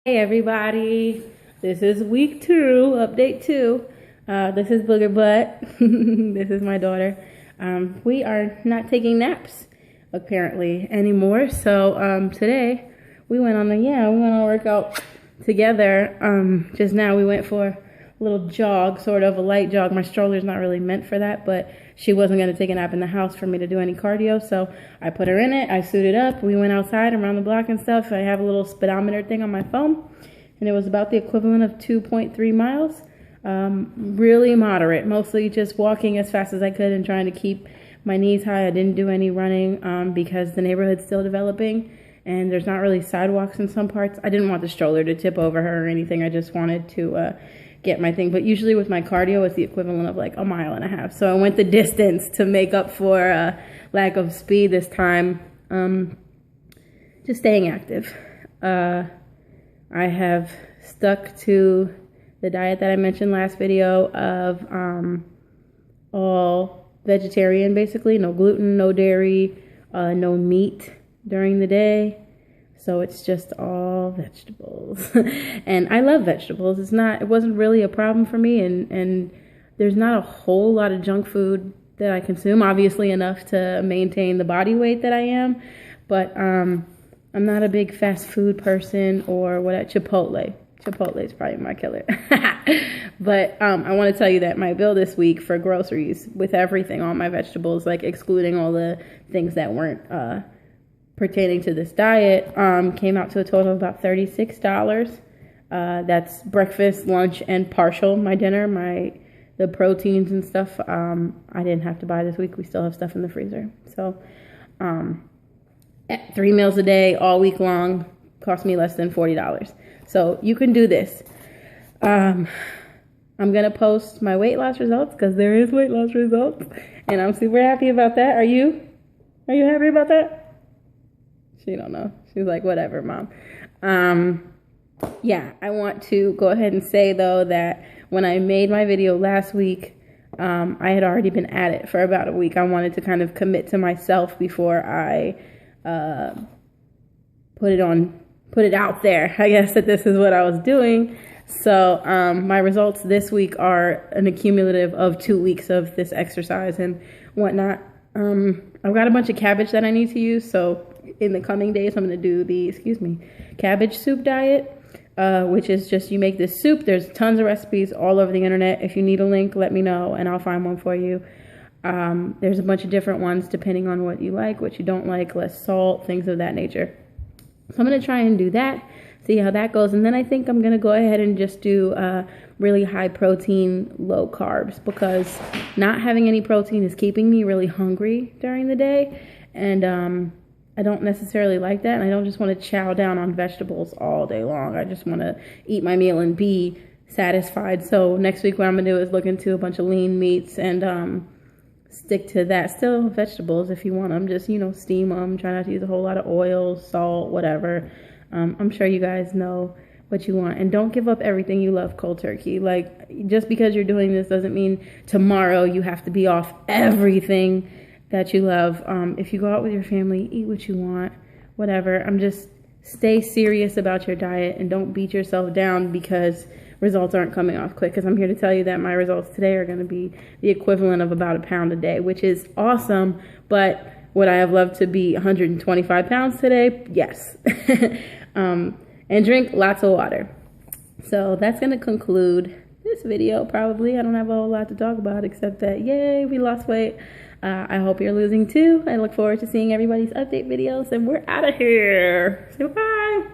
Hey everybody, this is week 2, update 2. This is Booger Butt. This is my daughter. We are not taking naps apparently anymore. So today we went on a workout together. Just now we went for a little jog, sort of a light jog. My stroller's not really meant for that, but she wasn't going to take a nap in the house for me to do any cardio, so I put her in it. I suited up. We went outside around the block and stuff. I have a little speedometer thing on my phone, and it was about the equivalent of 2.3 miles. Really moderate, mostly just walking as fast as I could and trying to keep my knees high. I didn't do any running because the neighborhood's still developing and there's not really sidewalks in some parts. I didn't want the stroller to tip over her or anything. I just wanted to get my thing. But usually with my cardio, it's the equivalent of like 1.5 miles. So I went the distance to make up for lack of speed this time. Just staying active. I have stuck to the diet that I mentioned last video of all vegetarian, basically. No gluten, no dairy, no meat during the day. So it's just all vegetables. And I love vegetables. It wasn't really a problem for me, and there's not a whole lot of junk food that I consume, obviously enough to maintain the body weight that I am, but I'm not a big fast food person or Chipotle. Chipotle is probably my killer. But I want to tell you that my bill this week for groceries, with everything, all my vegetables, like excluding all the things that weren't pertaining to this diet, came out to a total of about $36. That's breakfast, lunch, and partial my dinner, the proteins and stuff. I didn't have to buy this week. We still have stuff in the freezer. So 3 meals a day all week long cost me less than $40. So you can do this. I'm gonna post my weight loss results because there is weight loss results, and I'm super happy about that. Are you happy about that? She don't know. She's like, whatever, Mom. Yeah, I want to go ahead and say, though, that when I made my video last week, I had already been at it for about a week. I wanted to kind of commit to myself before I put it out there, I guess, that this is what I was doing. So my results this week are an accumulative of 2 weeks of this exercise and whatnot. I've got a bunch of cabbage that I need to use, so in the coming days I'm going to do the cabbage soup diet, which is just you make this soup. There's tons of recipes all over the internet. If you need a link, let me know and I'll find one for you. There's a bunch of different ones depending on what you like, what you don't like, less salt, things of that nature. So I'm going to try and do that, see how that goes. And then I think I'm going to go ahead and just do really high protein, low carbs, because not having any protein is keeping me really hungry during the day. And I don't necessarily like that. And I don't just want to chow down on vegetables all day long. I just want to eat my meal and be satisfied. So next week what I'm going to do is look into a bunch of lean meats and stick to that. Still vegetables if you want them. Just, steam them. Try not to use a whole lot of oil, salt, whatever. I'm sure you guys know what you want. And don't give up everything you love cold turkey. Like, just because you're doing this doesn't mean tomorrow you have to be off everything that you love. If you go out with your family, eat what you want, whatever. Just stay serious about your diet and don't beat yourself down because results aren't coming off quick, because I'm here to tell you that my results today are going to be the equivalent of about 1 pound a day, which is awesome. But would I have loved to be 125 pounds today? Yes. And drink lots of water. So that's going to conclude this video, probably. I don't have a whole lot to talk about except that, yay, we lost weight. I hope you're losing too. I look forward to seeing everybody's update videos, and we're out of here. Say bye.